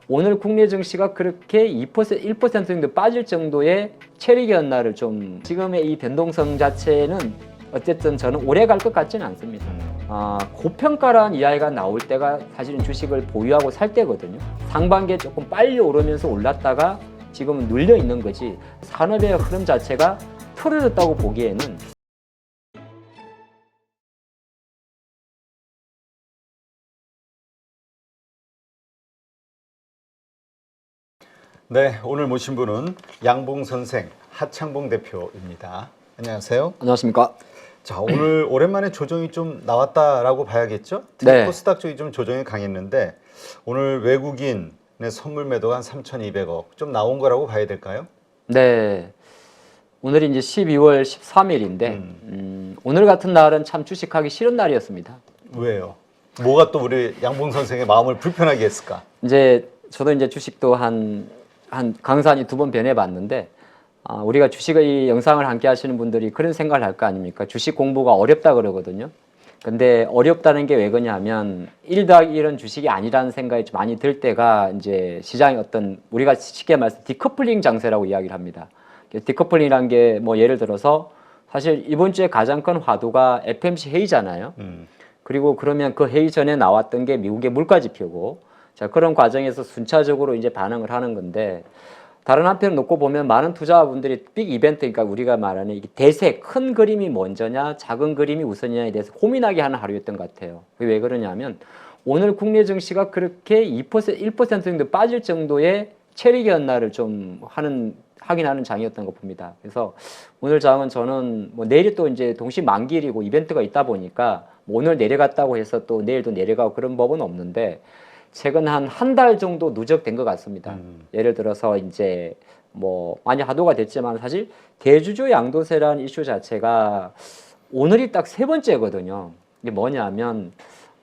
오늘 국내 증시가 그렇게 2%, 1% 정도 빠질 정도의 체력이었나를 좀 지금의 이 변동성 자체는 어쨌든 저는 오래 갈 것 같지는 않습니다. 고평가라는 이야기가 나올 때가 사실은 주식을 보유하고 살 때거든요. 상반기에 조금 빨리 오르면서 올랐다가 지금은 눌려 있는 거지 산업의 흐름 자체가 틀어졌다고 보기에는 네, 오늘 모신 분은 양봉 선생 하창봉 대표입니다. 안녕하세요. 안녕하십니까? 자, 오늘 오랜만에 조정이 좀 나왔다라고 봐야겠죠? 네. 코스닥 쪽이 좀 조정이 강했는데 오늘 외국인의 선물 매도가 한 3,200억 좀 나온 거라고 봐야 될까요? 네. 오늘이 이제 12월 13일인데 오늘 같은 날은 참 주식하기 싫은 날이었습니다. 왜요? 뭐가 또 우리 양봉 선생의 마음을 불편하게 했을까? 이제 저도 이제 주식도 한 강산이 2번 변해봤는데 우리가 주식의 영상을 함께 하시는 분들이 그런 생각을 할 거 아닙니까? 주식 공부가 어렵다 그러거든요. 근데 어렵다는 게 왜 그러냐면 1 더하기 1은 주식이 아니라는 생각이 좀 많이 들 때가 이제 시장의 어떤 우리가 쉽게 말해서 디커플링 장세라고 이야기를 합니다. 디커플링이라는 게 뭐 예를 들어서 사실 이번 주에 가장 큰 화두가 FOMC 회의잖아요. 그리고 그러면 그 회의 전에 나왔던 게 미국의 물가 지표고 자, 그런 과정에서 순차적으로 이제 반응을 하는 건데 다른 한편을 놓고 보면 많은 투자자분들이 빅 이벤트, 그러니까 우리가 말하는 이게 대세, 큰 그림이 먼저냐, 작은 그림이 우선이냐에 대해서 고민하게 하는 하루였던 것 같아요. 그게 왜 그러냐면 오늘 국내 증시가 그렇게 2%, 1% 정도 빠질 정도의 체력이었나를 좀 확인하는 장이었던 것 봅니다. 그래서 오늘 장은 저는 뭐 내일이 또 이제 동시 만기일이고 이벤트가 있다 보니까 뭐 오늘 내려갔다고 해서 또 내일도 내려가고 그런 법은 없는데 최근 한 달 정도 누적된 것 같습니다. 예를 들어서 이제 뭐 많이 화두가 됐지만 사실 대주주 양도세라는 이슈 자체가 오늘이 딱 3번째거든요. 이게 뭐냐면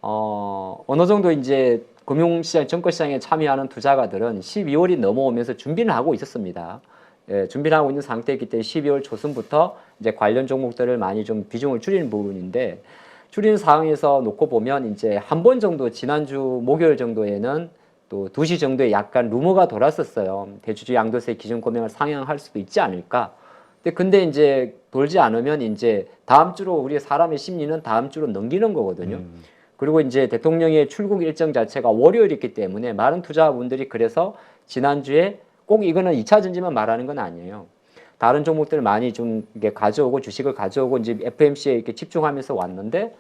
어느 정도 이제 금융시장, 증권시장에 참여하는 투자가들은 12월이 넘어오면서 준비를 하고 있었습니다. 예, 준비를 하고 있는 상태이기 때문에 12월 초순부터 이제 관련 종목들을 많이 좀 비중을 줄이는 부분인데 줄이는 상황에서 놓고 보면 이제 한 번 정도 지난주 목요일 정도에는 또 2시 정도에 약간 루머가 돌았었어요. 대주주 양도세 기준 금액을 상향할 수도 있지 않을까. 근데 이제 돌지 않으면 이제 다음 주로 우리 사람의 심리는 다음 주로 넘기는 거거든요. 그리고 이제 대통령의 출국 일정 자체가 월요일이기 때문에 많은 투자분들이 그래서 지난주에 꼭 이거는 2차 전지만 말하는 건 아니에요. 다른 종목들을 많이 좀 이게 가져오고 주식을 가져오고 이제 FOMC에 이렇게 집중하면서 왔는데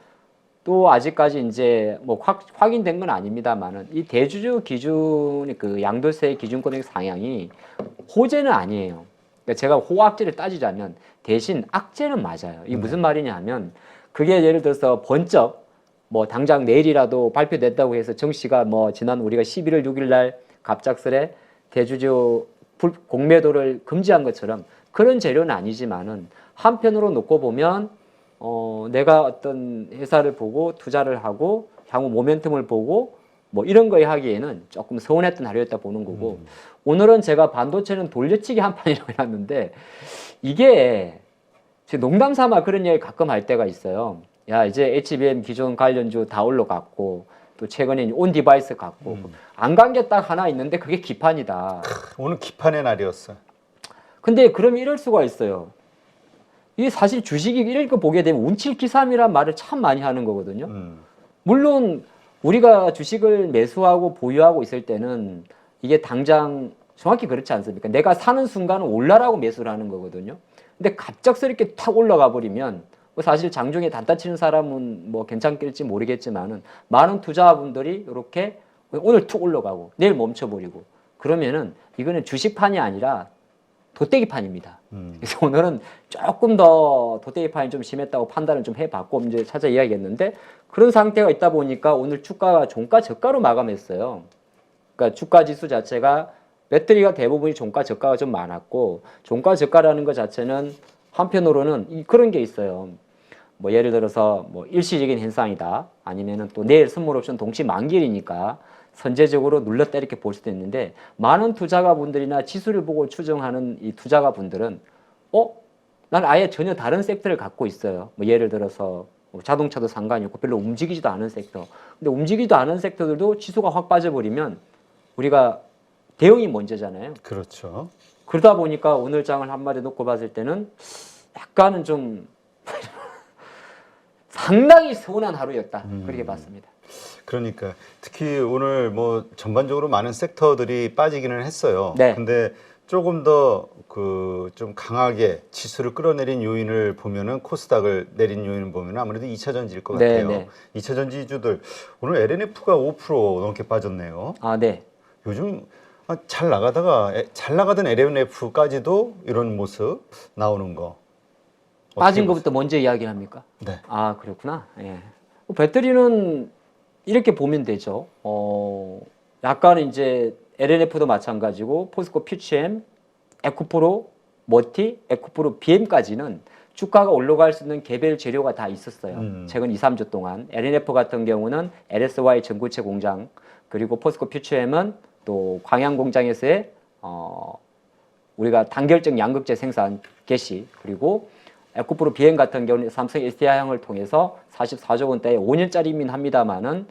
또 아직까지 이제 뭐 확인된 건 아닙니다만은 이 대주주 기준 그 양도세 기준금액 상향이 호재는 아니에요. 그러니까 제가 호악재를 따지자면 대신 악재는 맞아요. 이게 무슨 말이냐면 그게 예를 들어서 번쩍 뭐 당장 내일이라도 발표됐다고 해서 정씨가 뭐 지난 우리가 11월 6일 날 갑작스레 대주주 공매도를 금지한 것처럼 그런 재료는 아니지만은 한편으로 놓고 보면 내가 어떤 회사를 보고 투자를 하고 향후 모멘텀을 보고 뭐 이런 거에 하기에는 조금 서운했던 하루였다 보는 거고 오늘은 제가 반도체는 돌려치기 한 판이라고 해놨는데 이게 농담 삼아 그런 얘기 가끔 할 때가 있어요. 야 이제 HBM 기존 관련주 다 올라갔고 또 최근에 온 디바이스 갔고 안 간 게 딱 하나 있는데 그게 기판이다. 오늘 기판의 날이었어. 근데 그럼 이럴 수가 있어요. 이게 사실 주식이 이럴 거 보게 되면 운칠기삼이란 말을 참 많이 하는 거거든요. 물론 우리가 주식을 매수하고 보유하고 있을 때는 이게 당장 정확히 그렇지 않습니까? 내가 사는 순간은 올라라고 매수를 하는 거거든요. 근데 갑작스럽게 탁 올라가 버리면 뭐 사실 장중에 단타 치는 사람은 뭐 괜찮을지 모르겠지만은 많은 투자분들이 이렇게 오늘 툭 올라가고 내일 멈춰버리고 그러면은 이거는 주식판이 아니라 도떼기판입니다. 그래서 오늘은 조금 더 도떼기판이 좀 심했다고 판단을 좀 해봤고 이제 찾아 이야기했는데 그런 상태가 있다 보니까 오늘 주가가 종가 저가로 마감했어요. 그러니까 주가 지수 자체가 배터리가 대부분이 종가 저가가 좀 많았고 종가 저가라는 것 자체는 한편으로는 그런 게 있어요. 뭐 예를 들어서 뭐 일시적인 현상이다 아니면은 또 내일 선물 옵션 동시 만기일이니까 선제적으로 눌렀다 이렇게 볼 수도 있는데 많은 투자가분들이나 지수를 보고 추정하는 이 투자가분들은 난 아예 전혀 다른 섹터를 갖고 있어요. 뭐 예를 들어서 뭐 자동차도 상관이 없고 별로 움직이지도 않은 섹터. 근데 움직이지도 않은 섹터들도 지수가 확 빠져버리면 우리가 대응이 먼저잖아요. 그렇죠. 그러다 보니까 오늘 장을 한마디 놓고 봤을 때는 약간은 좀 상당히 서운한 하루였다. 그렇게 봤습니다. 그러니까 특히 오늘 뭐 전반적으로 많은 섹터들이 빠지기는 했어요. 네. 근데 조금 더 그 좀 강하게 지수를 끌어내린 요인을 보면은 코스닥을 내린 요인을 보면은 아무래도 2차 전지일 것 네, 같아요. 네. 2차 전지주들 오늘 LNF가 5% 넘게 빠졌네요. 아, 네. 요즘 잘 나가다가 잘 나가던 LNF까지도 이런 모습 나오는 거. 빠진 어떻게 것부터 먼저 이야기를 합니까? 보세요? 네. 아, 그렇구나. 예. 배터리는 이렇게 보면 되죠. 약간 이제 LNF도 마찬가지고 포스코 퓨처엠, 에코프로, 머티, 에코프로 BM까지는 주가가 올라갈 수 있는 개별 재료가 다 있었어요. 최근 2, 3주 동안. LNF 같은 경우는 LSY 전구체 공장, 그리고 포스코 퓨처엠은 또 광양 공장에서의 우리가 단결적 양극재 생산 개시, 그리고 에코프로 BM 같은 경우는 삼성 SDI형을 통해서 44조 원대의 5년짜리이긴 합니다만은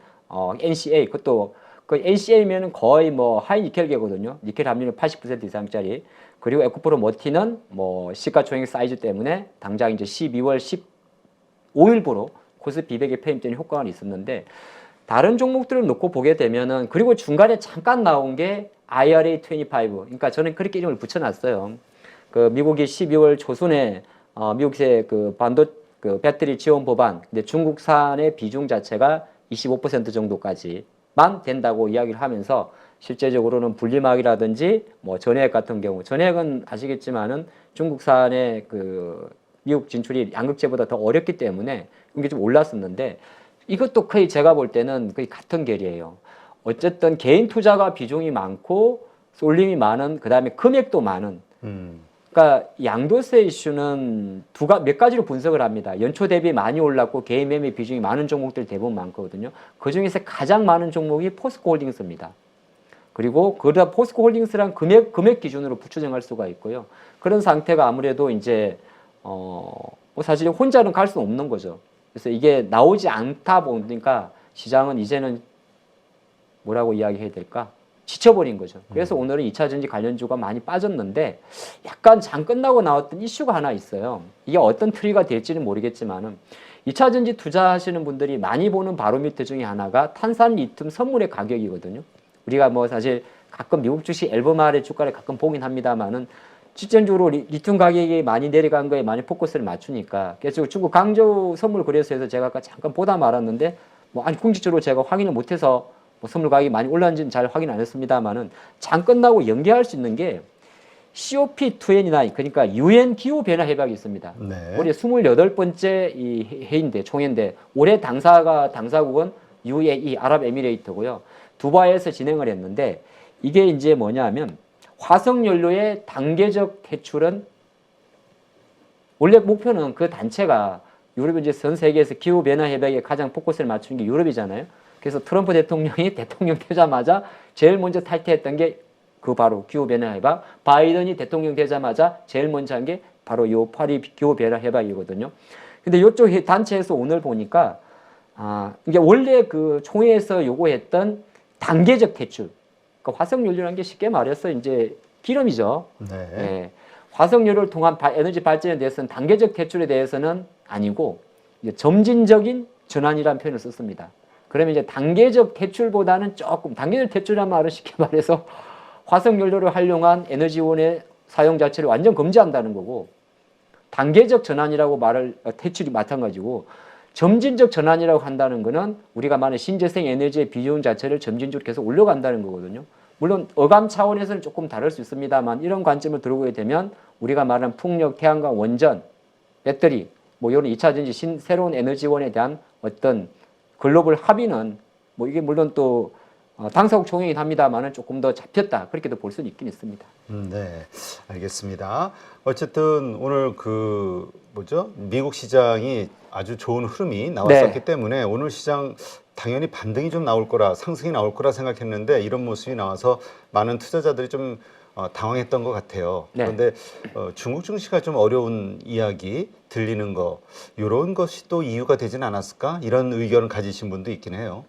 NCA 그것도 그 NCA면은 거의 뭐 하이 니켈계거든요. 니켈 함유율 80% 이상짜리. 그리고 에코프로 머티는 뭐 시가총액 사이즈 때문에 당장 이제 12월 15일부로 코스피 200에 폐임되는 효과가 있었는데 다른 종목들을 놓고 보게 되면은 그리고 중간에 잠깐 나온 게 IRA 25. 그러니까 저는 그렇게 이름을 붙여놨어요. 그 미국이 12월 초순에 미국의 그 그 배터리 지원 법안, 근데 중국산의 비중 자체가 25% 정도까지만 된다고 이야기를 하면서 실제적으로는 분리막이라든지 뭐 전해액 같은 경우, 전해액은 아시겠지만은 중국산의 그 미국 진출이 양극재보다 더 어렵기 때문에 이게 좀 올랐었는데 이것도 거의 제가 볼 때는 거의 같은 결이에요. 어쨌든 개인 투자가 비중이 많고 쏠림이 많은, 그 다음에 금액도 많은. 그러니까 양도세 이슈는 몇 가지로 분석을 합니다. 연초 대비 많이 올랐고 개인 매매 비중이 많은 종목들 대부분 많거든요. 그 중에서 가장 많은 종목이 포스코홀딩스입니다. 그리고 그러다 포스코홀딩스란 금액 기준으로 부추정할 수가 있고요. 그런 상태가 아무래도 이제 뭐 사실 혼자는 갈 수는 없는 거죠. 그래서 이게 나오지 않다 보니까 시장은 이제는 뭐라고 이야기해야 될까? 지쳐버린 거죠. 그래서 오늘은 2차 전지 관련주가 많이 빠졌는데 약간 장 끝나고 나왔던 이슈가 하나 있어요. 이게 어떤 트리가 될지는 모르겠지만은 2차 전지 투자하시는 분들이 많이 보는 바로미터 중에 하나가 탄산 리튬 선물의 가격이거든요. 우리가 뭐 사실 가끔 미국 주식 앨범알의 주가를 가끔 보긴 합니다만은 실질적으로 리튬 가격이 많이 내려간 거에 많이 포커스를 맞추니까 그래서 중국 강저우 선물 거래소에서 제가 아까 잠깐 보다 말았는데 뭐 아니 공식적으로 제가 확인을 못해서 뭐 선물 가격이 많이 올랐는지는 잘 확인 안 했습니다만은 장 끝나고 연계할 수 있는 게 COP29 그러니까 UN 기후 변화 협약이 있습니다. 네. 올해 28번째 이 회의인데 총회인데 올해 당사국은 UAE 아랍에미레이트고요. 두바이에서 진행을 했는데 이게 이제 뭐냐면 화석 연료의 단계적 퇴출은 원래 목표는 그 단체가 유럽이 이제 전 세계에서 기후 변화 협약에 가장 포커스를 맞춘 게 유럽이잖아요. 그래서 트럼프 대통령이 대통령 되자마자 제일 먼저 탈퇴했던 게 그 바로 기후 변화 협약. 바이든이 대통령 되자마자 제일 먼저 한 게 바로 이 파리 기후 변화 협약이거든요. 근데 이쪽 단체에서 오늘 보니까 이게 원래 그 총회에서 요구했던 단계적 퇴출. 그러니까 화석 연료라는 게 쉽게 말해서 이제 기름이죠. 네. 예. 화석 연료를 통한 에너지 발전에 대해서는 단계적 퇴출에 대해서는 아니고 이제 점진적인 전환이라는 표현을 썼습니다. 그러면 이제 단계적 퇴출보다는 조금 단계적 퇴출이라는 말은 쉽게 말해서 화석 연료를 활용한 에너지원의 사용 자체를 완전 금지한다는 거고 단계적 전환이라고 말을 퇴출이 마찬가지고 점진적 전환이라고 한다는 거는 우리가 말하는 신재생 에너지의 비중 자체를 점진적으로 계속 올려간다는 거거든요. 물론 어감 차원에서는 조금 다를 수 있습니다만 이런 관점을 들어보게 되면 우리가 말하는 풍력, 태양광, 원전, 배터리 뭐 이런 2차 전지 새로운 에너지원에 대한 어떤 글로벌 합의는 뭐 이게 물론 또 당사국 총회이긴 합니다만은 조금 더 잡혔다 그렇게도 볼 수는 있긴 있습니다. 네, 알겠습니다. 어쨌든 오늘 그 뭐죠? 미국 시장이 아주 좋은 흐름이 나왔었기 네. 때문에 오늘 시장 당연히 반등이 좀 나올 거라 상승이 나올 거라 생각했는데 이런 모습이 나와서 많은 투자자들이 좀 당황했던 것 같아요. 네. 그런데 중국 증시가 좀 어려운 이야기 들리는 거 이런 것이 또 이유가 되진 않았을까? 이런 의견을 가지신 분도 있긴 해요.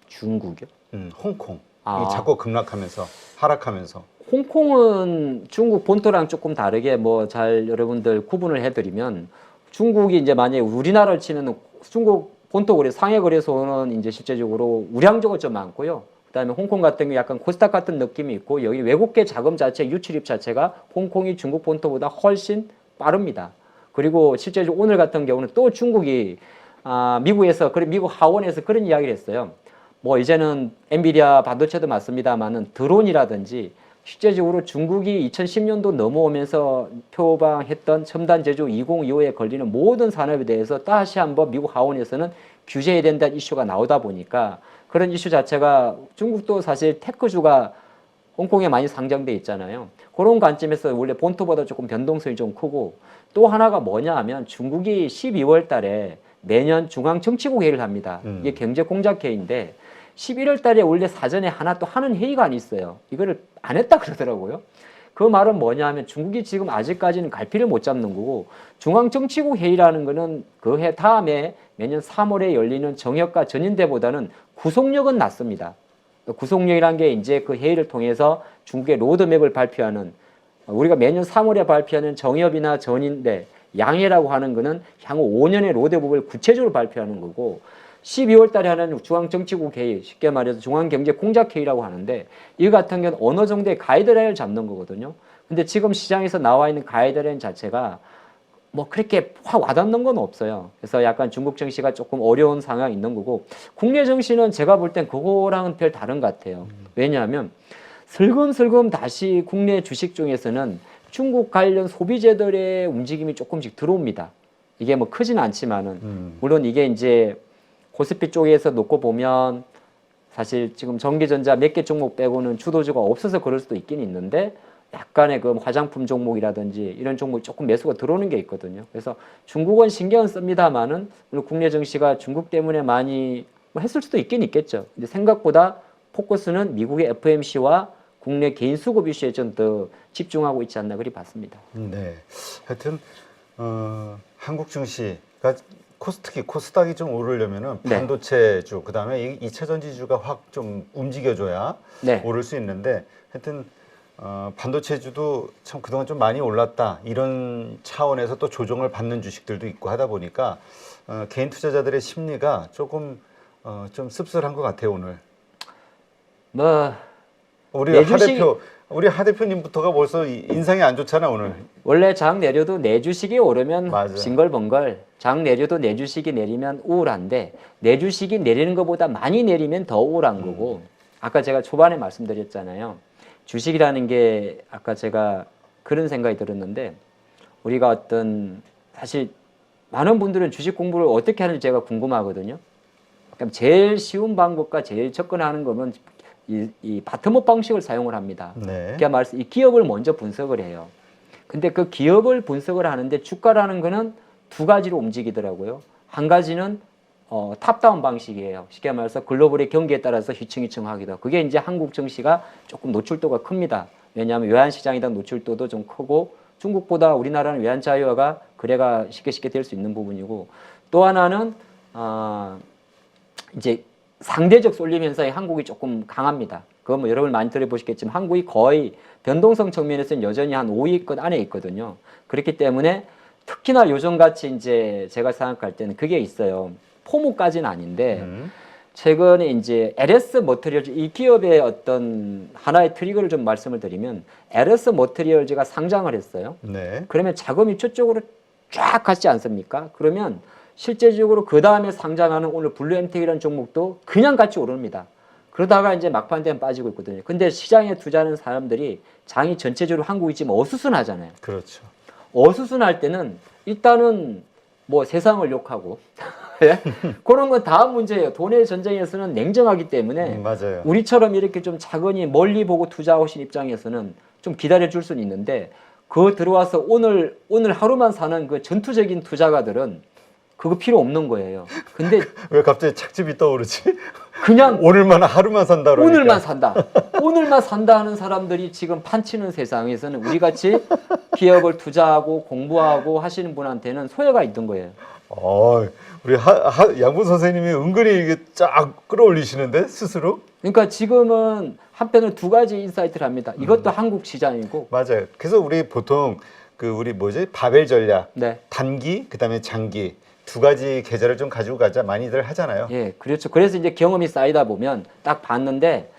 중국이요? 홍콩. 아. 자꾸 급락하면서 하락하면서. 홍콩은 중국 본토랑 조금 다르게 뭐 잘 여러분들 구분을 해드리면 중국이 이제 만약에 우리나라를 치는 중국 본토 거래 상해 거래소는 이제 실제적으로 우량주가 좀 많고요. 그다음에 홍콩 같은 경우 약간 코스닥 같은 느낌이 있고 여기 외국계 자금 자체 유출입 자체가 홍콩이 중국 본토보다 훨씬 빠릅니다. 그리고 실제적으로 오늘 같은 경우는 또 중국이 미국에서 미국 하원에서 그런 이야기를 했어요. 뭐 이제는 엔비디아 반도체도 맞습니다만은 드론이라든지 실제적으로 중국이 2010년도 넘어오면서 표방했던 첨단 제조 2025에 걸리는 모든 산업에 대해서 다시 한번 미국 하원에서는 규제해야 된다는 이슈가 나오다 보니까 그런 이슈 자체가 중국도 사실 테크주가 홍콩에 많이 상장돼 있잖아요. 그런 관점에서 원래 본토보다 조금 변동성이 좀 크고 또 하나가 뭐냐 하면 중국이 12월 달에 매년 중앙정치국 회의를 합니다. 이게 경제공작회의인데 11월 달에 원래 사전에 하나 또 하는 회의가 안 있어요. 이거를 안 했다 그러더라고요. 그 말은 뭐냐 하면 중국이 지금 아직까지는 갈피를 못 잡는 거고 중앙정치국 회의라는 거는 그 해 다음에 매년 3월에 열리는 정역과 전인대보다는 구속력은 낮습니다. 구속력이라는 게 이제 그 회의를 통해서 중국의 로드맵을 발표하는 우리가 매년 3월에 발표하는 정협이나 전인대 양해라고 하는 거는 향후 5년의 로드맵을 구체적으로 발표하는 거고 12월 달에 하는 중앙정치국 회의, 쉽게 말해서 중앙경제공작회의라고 하는데 이 같은 경우는 어느 정도의 가이드라인을 잡는 거거든요. 근데 지금 시장에서 나와 있는 가이드라인 자체가 뭐 그렇게 확 와닿는 건 없어요. 그래서 약간 중국 증시가 조금 어려운 상황이 있는 거고 국내 증시는 제가 볼 땐 그거랑은 별 다른 것 같아요. 왜냐하면 슬금슬금 다시 국내 주식 중에서는 중국 관련 소비재들의 움직임이 조금씩 들어옵니다. 이게 뭐 크진 않지만은 물론 이게 이제 코스피 쪽에서 놓고 보면 사실 지금 전기전자 몇 개 종목 빼고는 주도주가 없어서 그럴 수도 있긴 있는데 약간의 그 화장품 종목이라든지 이런 종목이 조금 매수가 들어오는 게 있거든요. 그래서 중국은 신경은 씁니다만은 물론 국내 증시가 중국 때문에 많이 뭐 했을 수도 있긴 있겠죠. 근데 생각보다 포커스는 미국의 FMC와 국내 개인 수급 이슈에 좀 더 집중하고 있지 않나 그리 봤습니다. 네, 하여튼 한국 증시가 특히 코스닥이 좀 오르려면은 네. 반도체주 그다음에 2차 전지주가 확 좀 움직여줘야 네. 오를 수 있는데 하여튼 반도체주도 참 그동안 좀 많이 올랐다 이런 차원에서 또 조정을 받는 주식들도 있고 하다 보니까 개인 투자자들의 심리가 조금 좀 씁쓸한 것 같아요 오늘. 뭐 우리 하 대표님부터가 벌써 인상이 안 좋잖아 오늘. 원래 장 내려도 내 주식이 오르면 맞아. 싱글벙글, 장 내려도 내 주식이 내리면 우울한데 내 주식이 내리는 것보다 많이 내리면 더 우울한 거고 아까 제가 초반에 말씀드렸잖아요. 주식이라는 게 아까 제가 그런 생각이 들었는데 우리가 어떤 사실 많은 분들은 주식 공부를 어떻게 하는지 제가 궁금하거든요. 그럼 제일 쉬운 방법과 제일 접근하는 거면 이 바텀업 방식을 사용을 합니다. 네. 그러니까 말해서 이 기업을 먼저 분석을 해요. 근데 그 기업을 분석을 하는데 주가라는 거는 두 가지로 움직이더라고요. 한 가지는 탑다운 방식이에요. 쉽게 말해서 글로벌의 경기에 따라서 휘청휘청하기도. 그게 이제 한국 증시가 조금 노출도가 큽니다. 왜냐하면 외환시장에 대한 노출도도 좀 크고 중국보다 우리나라는 외환 자유화가 거래가 쉽게 될 수 있는 부분이고 또 하나는 이제 상대적 쏠림 현상이 한국이 조금 강합니다. 그건 뭐 여러분 많이 들어보시겠지만 한국이 거의 변동성 측면에서는 여전히 한 5위권 안에 있거든요. 그렇기 때문에 특히나 요즘같이 이제 제가 생각할 때는 그게 있어요. 포무까지는 아닌데 최근에 이제 LS 머티리얼즈 이 기업의 어떤 하나의 트리거를 좀 말씀을 드리면 LS 머티리얼즈가 상장을 했어요. 네. 그러면 자금이 저쪽으로 쫙 갔지 않습니까? 그러면 실제적으로 그 다음에 상장하는 오늘 블루엠텍이라는 종목도 그냥 같이 오릅니다. 그러다가 이제 막판 되면 빠지고 있거든요. 근데 시장에 투자하는 사람들이 장이 전체적으로 한국이 지금 어수선하잖아요. 그렇죠. 어수선할 때는 일단은 뭐 세상을 욕하고 예? 그런 건 다음 문제예요. 돈의 전쟁에서는 냉정하기 때문에 맞아요. 우리처럼 이렇게 좀 차근히 멀리 보고 투자하신 입장에서는 좀 기다려 줄 수는 있는데 그 들어와서 오늘 하루만 사는 그 전투적인 투자가들은 그거 필요 없는 거예요. 근데 왜 갑자기 착즙이 떠오르지? 그냥 오늘만 하루만 산다 그러니까. 오늘만 산다 하는 사람들이 지금 판치는 세상에서는 우리 같이 기업을 투자하고 공부하고 하시는 분한테는 소외가 있는 거예요. 우리 양분 선생님이 은근히 이게 쫙 끌어올리시는데 스스로? 그러니까 지금은 한편으로 두 가지 인사이트를 합니다. 이것도 한국 시장이고. 맞아요. 그래서 우리 보통 그 우리 뭐지 바벨 전략, 네. 단기 그다음에 장기 두 가지 계좌를 좀 가지고 가자 많이들 하잖아요. 예, 그렇죠. 그래서 이제 경험이 쌓이다 보면 딱 봤는데,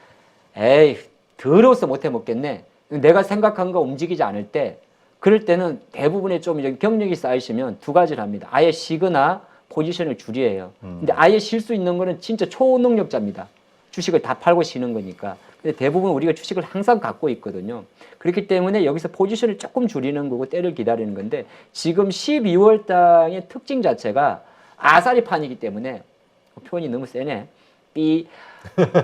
에이, 더러워서 못해 먹겠네. 내가 생각한 거 움직이지 않을 때, 그럴 때는 대부분의 좀 이제 경력이 쌓이시면 두 가지를 합니다. 아예 쉬거나 포지션을 줄이에요. 근데 아예 쉴 수 있는 거는 진짜 초능력자입니다. 주식을 다 팔고 쉬는 거니까. 근데 대부분 우리가 주식을 항상 갖고 있거든요. 그렇기 때문에 여기서 포지션을 조금 줄이는 거고 때를 기다리는 건데, 지금 12월 달의 특징 자체가 아사리판이기 때문에, 표현이 너무 세네. 이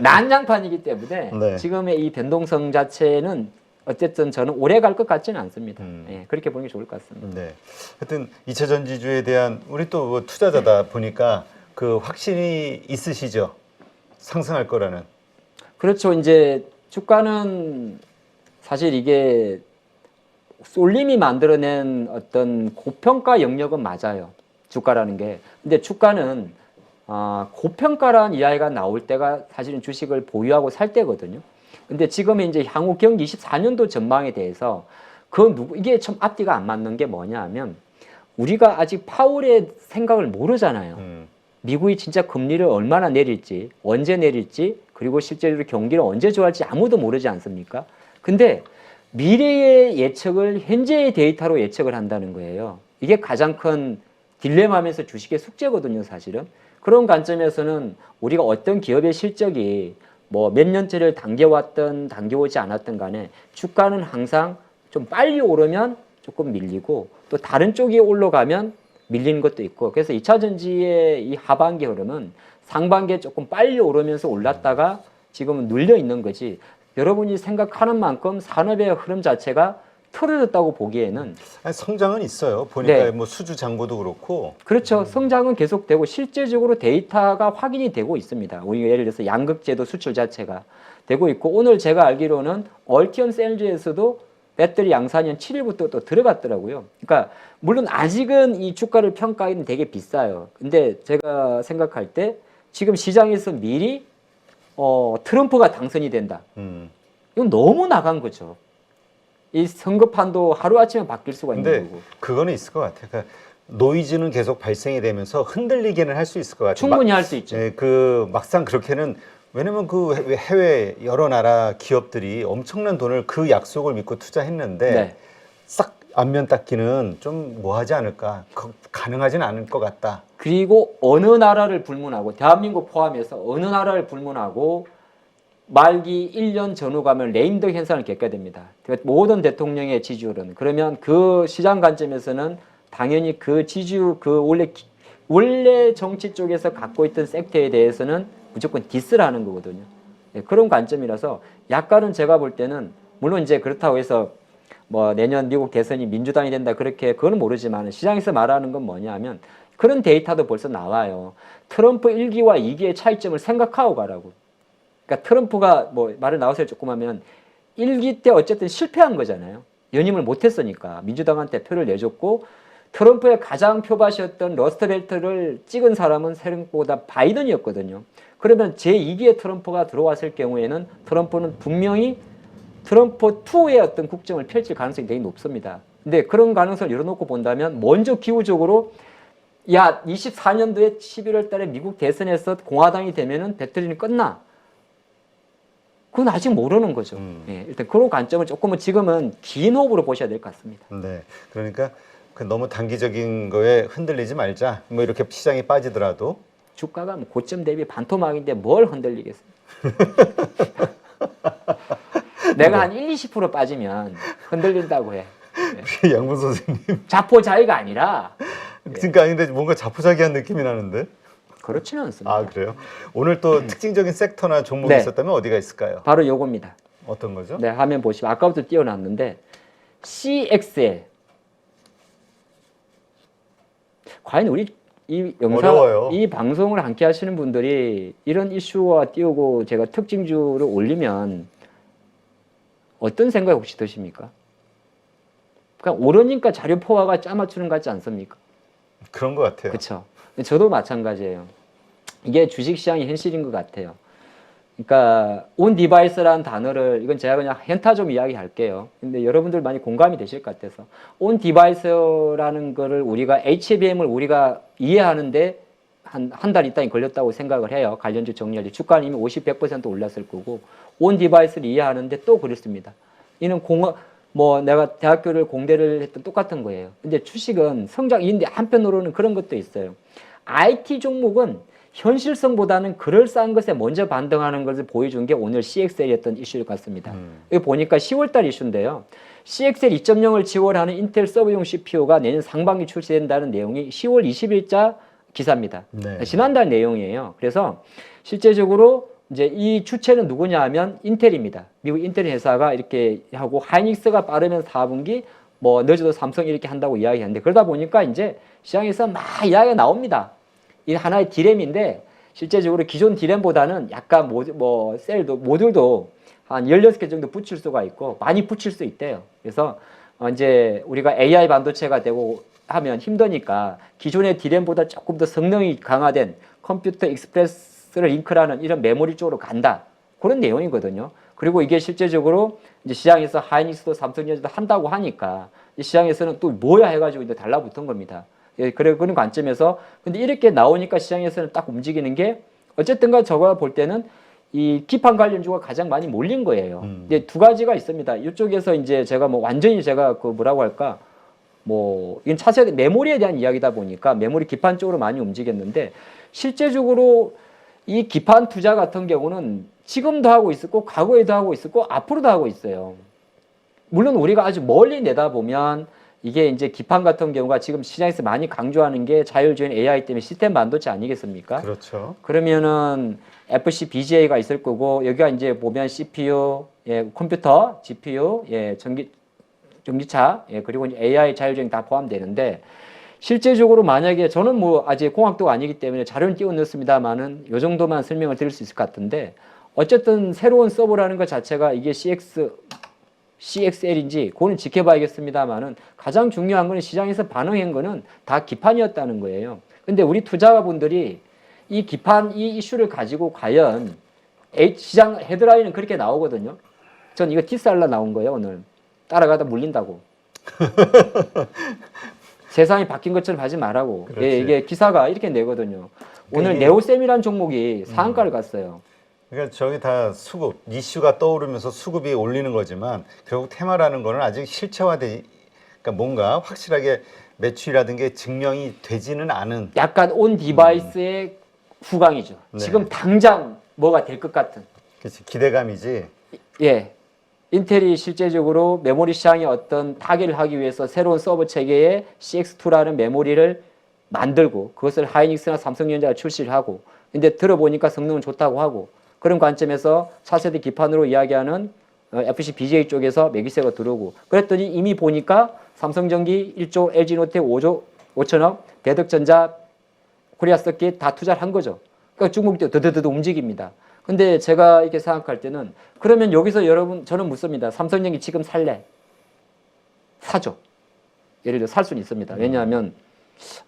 난장판이기 때문에 네. 지금의 이 변동성 자체는 어쨌든 저는 오래 갈 것 같지는 않습니다. 예, 그렇게 보는 게 좋을 것 같습니다. 네. 하여튼 2차 전지주에 대한 우리 또 뭐 투자자다 보니까 그 확신이 있으시죠? 상승할 거라는. 그렇죠. 이제 주가는 사실 이게 쏠림이 만들어낸 어떤 고평가 영역은 맞아요. 주가라는 게. 근데 주가는 고평가라는 이야기가 나올 때가 사실은 주식을 보유하고 살 때거든요. 근데 지금 이제 향후 경기 24년도 전망에 대해서 이게 참 앞뒤가 안 맞는 게 뭐냐 하면 우리가 아직 파월의 생각을 모르잖아요. 미국이 진짜 금리를 얼마나 내릴지, 언제 내릴지, 그리고 실제로 경기를 언제 좋아할지 아무도 모르지 않습니까? 근데 미래의 예측을 현재의 데이터로 예측을 한다는 거예요. 이게 가장 큰 딜레마면서 주식의 숙제거든요, 사실은. 그런 관점에서는 우리가 어떤 기업의 실적이 뭐 몇 년째를 당겨왔던 당겨오지 않았던 간에 주가는 항상 좀 빨리 오르면 조금 밀리고 또 다른 쪽이 올라가면 밀리는 것도 있고, 그래서 2차 전지의 이 하반기 흐름은 상반기에 조금 빨리 오르면서 올랐다가 지금은 눌려 있는 거지, 여러분이 생각하는 만큼 산업의 흐름 자체가 틀어졌다고 보기에는. 아니, 성장은 있어요. 보니까 네. 뭐 수주 장고도 그렇고. 그렇죠. 성장은 계속되고 실제적으로 데이터가 확인이 되고 있습니다. 우리가 예를 들어서 양극재도 수출 자체가 되고 있고, 오늘 제가 알기로는 얼티엄 셀즈에서도 배터리 양산이 한 7일부터 또 들어갔더라고요. 그러니까 물론 아직은 이 주가를 평가하기는 되게 비싸요. 근데 제가 생각할 때 지금 시장에서 미리 트럼프가 당선이 된다. 이건 너무 나간 거죠. 이 선거판도 하루아침에 바뀔 수가 있는 근데 거고. 그거는 있을 것 같아요. 그러니까 노이즈는 계속 발생이 되면서 흔들리게는 할 수 있을 것 같아요. 충분히 할 수 있죠. 예, 그 막상 그렇게는, 왜냐면 그 해외 여러 나라 기업들이 엄청난 돈을 그 약속을 믿고 투자했는데 네. 싹 안면 닦기는 좀 뭐하지 않을까, 가능하진 않을 것 같다. 그리고 어느 나라를 불문하고, 대한민국 포함해서 어느 나라를 불문하고 말기 1년 전후 가면 레임덕 현상을 겪게 됩니다. 모든 대통령의 지지율은. 그러면 그 시장 관점에서는 당연히 그 지지율, 그 원래 정치 쪽에서 갖고 있던 섹터에 대해서는 무조건 디스를 하는 거거든요. 네, 그런 관점이라서 약간은 제가 볼 때는, 물론 이제 그렇다고 해서 뭐 내년 미국 대선이 민주당이 된다 그렇게, 그건 모르지만 시장에서 말하는 건 뭐냐 하면 그런 데이터도 벌써 나와요. 트럼프 1기와 2기의 차이점을 생각하고 가라고. 그러니까 트럼프가 뭐 말을 나와서 조금 하면 1기 때 어쨌든 실패한 거잖아요. 연임을 못했으니까 민주당한테 표를 내줬고, 트럼프의 가장 표밭이었던 러스트벨트를 찍은 사람은 생각보다 바이든이었거든요. 그러면 제2기의 트럼프가 들어왔을 경우에는 트럼프는 분명히 트럼프2의 어떤 국정을 펼칠 가능성이 되게 높습니다. 근데 그런 가능성을 열어놓고 본다면 먼저 기후적으로 24년도에 11월 달에 미국 대선에서 공화당이 되면은 배터리는 끝나. 그건 아직 모르는 거죠. 예, 일단 그런 관점을 조금은 지금은 긴 호흡으로 보셔야 될 것 같습니다. 네, 그러니까 그 너무 단기적인 거에 흔들리지 말자. 뭐 이렇게 시장이 빠지더라도. 주가가 뭐 고점 대비 반토막인데 뭘 흔들리겠습니까? 내가 한 1-20% 빠지면 흔들린다고 해. 예. 양분 선생님. 자포자기가 아니라. 그러니까 근데 뭔가 자포자기한 느낌이 나는데. 그렇지는 않습니다. 아, 그래요? 오늘 또 특징적인 섹터나 종목이 네. 있었다면 어디가 있을까요? 바로 요겁니다. 어떤 거죠? 네, 화면 보시면 아까부터 띄워놨는데 CXL. 과연 우리 이 영상, 어려워요. 이 방송을 함께 하시는 분들이 이런 이슈와 띄우고 제가 특징주를 올리면 어떤 생각이 혹시 드십니까? 그러니까 오르니까 자료 포화가 짜맞추는 것 같지 않습니까? 그런 것 같아요. 그렇죠. 저도 마찬가지예요. 이게 주식시장의 현실인 것 같아요. 그러니까 온 디바이스라는 단어를 이건 제가 그냥 현타 좀 이야기할게요. 근데 여러분들 많이 공감이 되실 것 같아서 온 디바이스라는 거를 우리가 HBM을 우리가 이해하는데 한 달 이상이 걸렸다고 생각을 해요. 관련주 정리할 때 주가는 이미 50, 100% 올랐을 거고 온 디바이스를 이해하는데 또 그렇습니다. 이는 뭐 내가 대학교를 공대를 했던 똑같은 거예요. 근데 주식은 성장인데 한편으로는 그런 것도 있어요. IT 종목은 현실성보다는 그럴싸한 것에 먼저 반등하는 것을 보여준 게 오늘 CXL이었던 이슈 같습니다. 여기 보니까 10월달 이슈인데요. CXL 2.0을 지원하는 인텔 서버용 CPU가 내년 상반기 출시된다는 내용이 10월 20일자 기사입니다. 네. 지난달 내용이에요. 그래서 실제적으로 이제 이 주체는 누구냐 하면 인텔입니다. 미국 인텔 회사가 이렇게 하고 하이닉스가 빠르면 4분기 뭐 늦어도 삼성이 이렇게 한다고 이야기하는데 그러다 보니까 이제 시장에서 막 이야기가 나옵니다. 이 하나의 디램인데 실제적으로 기존 디램보다는 약간 셀도 모듈도 한 16개 정도 붙일 수가 있고 많이 붙일 수 있대요. 그래서 이제 우리가 AI 반도체가 되고 하면 힘드니까 기존의 디램보다 조금 더 성능이 강화된 컴퓨터 익스프레스 링크라는 이런 메모리 쪽으로 간다. 그런 내용이거든요. 그리고 이게 실제적으로 이제 시장에서 하이닉스도 삼성전자도 한다고 하니까 시장에서는 또 뭐야 해가지고 이제 달라붙은 겁니다. 그런 관점에서 근데 이렇게 나오니까 시장에서는 딱 움직이는 게 어쨌든가 저거 볼 때는 이 기판 관련주가 가장 많이 몰린 거예요. 근데 두 가지가 있습니다. 이쪽에서 이제 제가 뭐 완전히 제가 그 뭐라고 할까 뭐 이건 차세대 메모리에 대한 이야기다 보니까 메모리 기판 쪽으로 많이 움직였는데 실제적으로 이 기판 투자 같은 경우는 지금도 하고 있었고 과거에도 하고 있었고 앞으로도 하고 있어요. 물론 우리가 아주 멀리 내다보면 이게 이제 기판 같은 경우가 지금 시장에서 많이 강조하는 게 자율주행 AI 때문에 시스템 반도체 아니겠습니까? 그렇죠. 그러면은 FC BGA가 있을 거고 여기가 이제 보면 CPU, 컴퓨터, GPU, 전기차, 그리고 이제 AI 자율주행 다 포함되는데 실제적으로 만약에 저는 뭐 아직 공학도가 아니기 때문에 자료는 띄워 넣습니다만은 요 정도만 설명을 드릴 수 있을 것 같은데 어쨌든 새로운 서버라는 것 자체가 이게 CXL인지 그거는 지켜봐야겠습니다만은 가장 중요한 거는 시장에서 반응한 거는 다 기판이었다는 거예요. 근데 우리 투자자분들이 이 기판 이 이슈를 가지고 과연 시장 헤드라인은 그렇게 나오거든요. 전 이거 티스알라 나온 거예요 오늘. 따라가다 물린다고. 세상이 바뀐 것처럼 하지 말라고. 이게 기사가 이렇게 내거든요. 오늘 네오셈이라는 종목이 상한가를 갔어요. 그러니까 저기 다 수급, 이슈가 떠오르면서 수급이 올리는 거지만 결국 테마라는 거는 아직 실체화돼, 그러니까 뭔가 확실하게 매출이라든가 증명이 되지는 않은. 약간 온 디바이스의 후광이죠. 네. 지금 당장 뭐가 될 것 같은. 그렇지, 기대감이지. 예. 인텔이 실제적으로 메모리 시장에 어떤 타개를 하기 위해서 새로운 서버 체계에 CX2라는 메모리를 만들고 그것을 하이닉스나 삼성전자가 출시를 하고 근데 들어보니까 성능은 좋다고 하고 그런 관점에서 4세대 기판으로 이야기하는 FC BGA 쪽에서 매기세가 들어오고 그랬더니 이미 보니까 삼성전기 1조, LG노텍 5조 5천억, 대덕전자, 코리아서킷 다 투자를 한 거죠. 그러니까 중국도 드드드 움직입니다. 근데 제가 이렇게 생각할 때는 그러면 여기서 여러분 저는 묻습니다. 삼성전기 지금 살래? 사죠. 예를 들어 살 수는 있습니다. 왜냐하면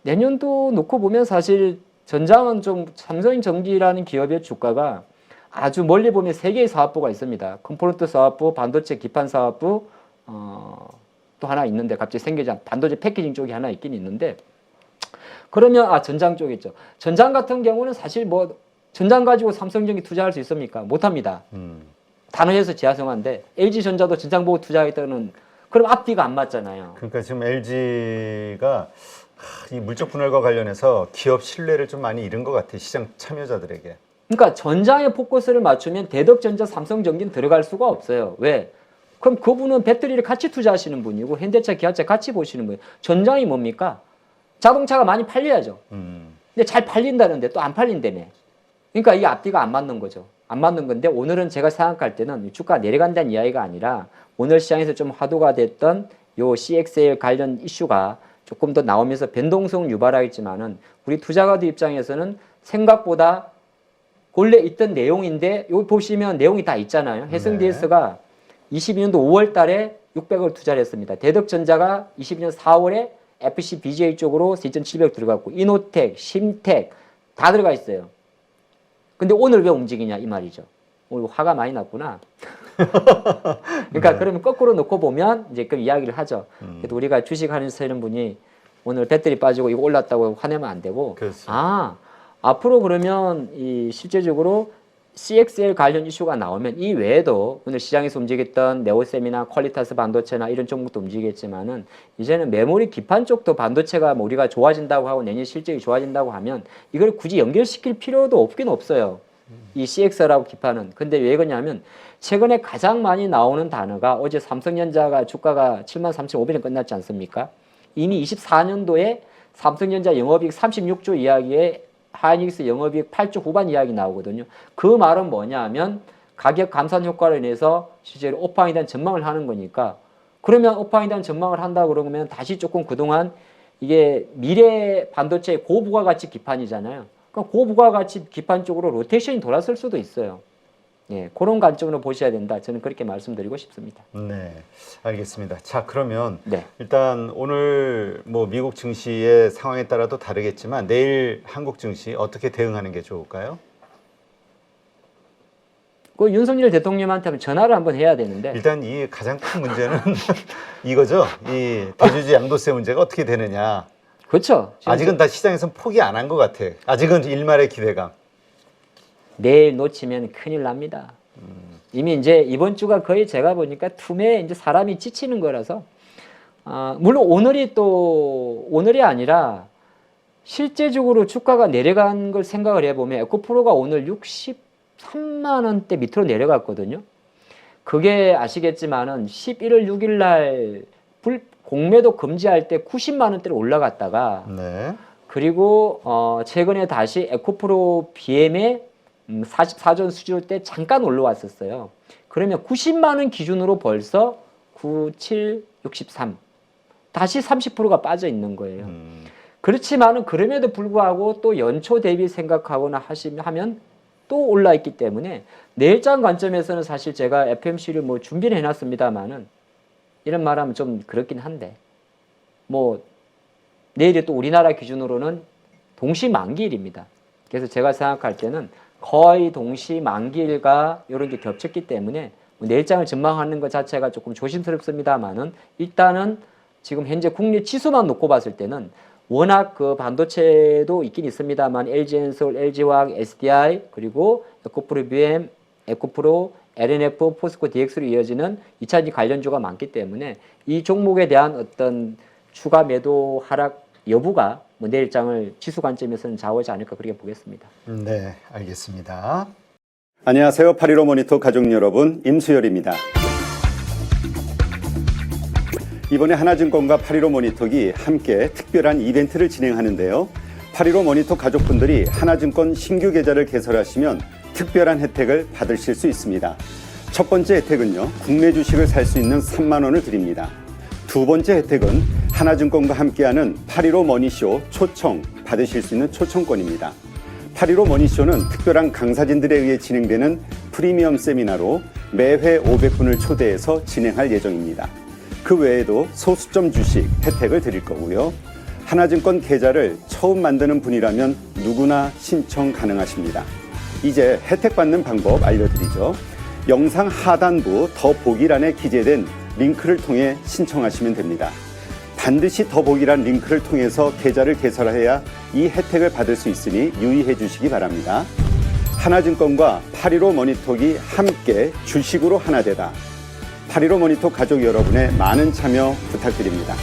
내년도 놓고 보면 사실 전장은 좀 삼성전기라는 기업의 주가가 아주 멀리 보면 세 개의 사업부가 있습니다. 컴포넌트 사업부, 반도체 기판 사업부, 또 하나 있는데 갑자기 생기지 않 반도체 패키징 쪽이 하나 있긴 있는데 그러면 전장 쪽 있죠. 전장 같은 경우는 사실 뭐 전장 가지고 삼성전기 투자할 수 있습니까? 못합니다. 단호해서 지하성화인데 LG전자도 전장 보고 투자하겠다는 그럼 앞뒤가 안 맞잖아요. 그러니까 지금 LG가 이 물적 분할과 관련해서 기업 신뢰를 좀 많이 잃은 것 같아 시장 참여자들에게. 그러니까 전장에 포커스를 맞추면 대덕전자, 삼성전기는 들어갈 수가 없어요. 왜? 그럼 그분은 배터리를 같이 투자하시는 분이고 현대차, 기아차 같이 보시는 분이에요. 전장이 뭡니까? 자동차가 많이 팔려야죠. 근데 잘 팔린다는데 또 안 팔린다며. 그러니까 이게 앞뒤가 안 맞는 거죠. 안 맞는 건데 오늘은 제가 생각할 때는 주가가 내려간다는 이야기가 아니라 오늘 시장에서 좀 화두가 됐던 요 CXL 관련 이슈가 조금 더 나오면서 변동성을 유발하겠지만은 우리 투자가들 입장에서는 생각보다 원래 있던 내용인데 여기 보시면 내용이 다 있잖아요. 해성DS가 22년도 5월 달에 600을 투자를 했습니다. 대덕전자가 22년 4월에 FC BGA 쪽으로 4,700 들어갔고 이노텍, 심텍 다 들어가 있어요. 근데 오늘 왜 움직이냐 이 말이죠. 화가 많이 났구나. 그러니까 그러면 거꾸로 놓고 보면 이제 그 이야기를 하죠. 그래도 우리가 주식하시는 분이 오늘 배터리 빠지고 이거 올랐다고 화내면 안 되고, 그렇죠. 앞으로 그러면 이 실제적으로 CXL 관련 이슈가 나오면 이 외에도 오늘 시장에서 움직였던 네오셈이나 퀄리타스 반도체나 이런 종목도 움직이겠지만은 이제는 메모리 기판 쪽도 반도체가 뭐 우리가 좋아진다고 하고 내년 실적이 좋아진다고 하면 이걸 굳이 연결시킬 필요도 없긴 없어요. 이 CXL하고 기판은. 근데 왜 그러냐면 최근에 가장 많이 나오는 단어가 어제 삼성전자가 주가가 73,500원 끝났지 않습니까? 이미 24년도에 삼성전자 영업이익 36조 이야기에 하이닉스 영업이익 8조 후반 이야기 나오거든요. 그 말은 뭐냐 하면 가격 감산 효과로 인해서 실제로 업황에 대한 전망을 하는 거니까, 그러면 업황에 대한 전망을 한다 그러면 다시 조금 그동안 이게 미래 반도체 고부가가치 기판이잖아요. 그러니까 고부가가치 기판 쪽으로 로테이션이 돌았을 수도 있어요. 예, 그런 관점으로 보셔야 된다. 저는 그렇게 말씀드리고 싶습니다. 네, 알겠습니다. 자, 그러면 네. 일단 오늘 뭐 미국 증시의 상황에 따라도 다르겠지만 내일 한국 증시 어떻게 대응하는 게 좋을까요? 그 윤석열 대통령한테 한번 전화를 한번 해야 되는데, 일단 이 가장 큰 문제는 이거죠. 이 대주주 양도세 문제가 어떻게 되느냐. 그렇죠. 아직은 다 시장에서는 포기 안 한 것 같아. 아직은 일말의 기대감. 내일 놓치면 큰일 납니다. 이미 이제 이번 주가 거의 제가 보니까 툼에 이제 사람이 지치는 거라서, 물론 오늘이 아니라 실제적으로 주가가 내려간 걸 생각을 해보면 에코프로가 오늘 63만 원대 밑으로 내려갔거든요. 그게 아시겠지만은 11월 6일 날 공매도 금지할 때 90만 원대로 올라갔다가, 네. 그리고 최근에 다시 에코프로 BM의 44전 수준일 때 잠깐 올라왔었어요. 그러면 90만 원 기준으로 벌써 97, 63 다시 30%가 빠져 있는 거예요. 그렇지만은 그럼에도 불구하고 또 연초 대비 생각하거나 하면 또 올라 있기 때문에 내일장 관점에서는 사실 제가 FMC를 뭐 준비를 해놨습니다만은 이런 말하면 좀 그렇긴 한데, 뭐 내일이 또 우리나라 기준으로는 동시 만기일입니다. 그래서 제가 생각할 때는 거의 동시 만기일과 이런 게 겹쳤기 때문에 내일장을 전망하는 것 자체가 조금 조심스럽습니다만은 일단은 지금 현재 국내 지수만 놓고 봤을 때는 워낙 그 반도체도 있긴 있습니다만 LG엔솔, LG화학, SDI 그리고 에코프로 BM, 에코프로, LNF, 포스코 DX로 이어지는 2차전지 관련주가 많기 때문에 이 종목에 대한 어떤 추가 매도 하락 여부가 뭐 내일장을 지수 관점에서는 좌우하지 않을까 그렇게 보겠습니다. 네, 알겠습니다. 안녕하세요. 8.15 모니터 가족 여러분, 임수열입니다. 이번에 하나증권과 8.15 모니터기 함께 특별한 이벤트를 진행하는데요. 8.15 모니터 가족분들이 하나증권 신규 계좌를 개설하시면 특별한 혜택을 받으실 수 있습니다. 첫 번째 혜택은요, 국내 주식을 살 수 있는 3만 원을 드립니다. 두 번째 혜택은 하나증권과 함께하는 8.15 머니쇼 초청 받으실 수 있는 초청권입니다. 8.15 머니쇼는 특별한 강사진들에 의해 진행되는 프리미엄 세미나로 매회 500분을 초대해서 진행할 예정입니다. 그 외에도 소수점 주식 혜택을 드릴 거고요. 하나증권 계좌를 처음 만드는 분이라면 누구나 신청 가능하십니다. 이제 혜택 받는 방법 알려드리죠. 영상 하단부 더보기란에 기재된 링크를 통해 신청하시면 됩니다. 반드시 더보기란 링크를 통해서 계좌를 개설해야 이 혜택을 받을 수 있으니 유의해 주시기 바랍니다. 하나증권과 8.15 모니터기 함께 주식으로 하나 되다. 8.15 모니터 가족 여러분의 많은 참여 부탁드립니다.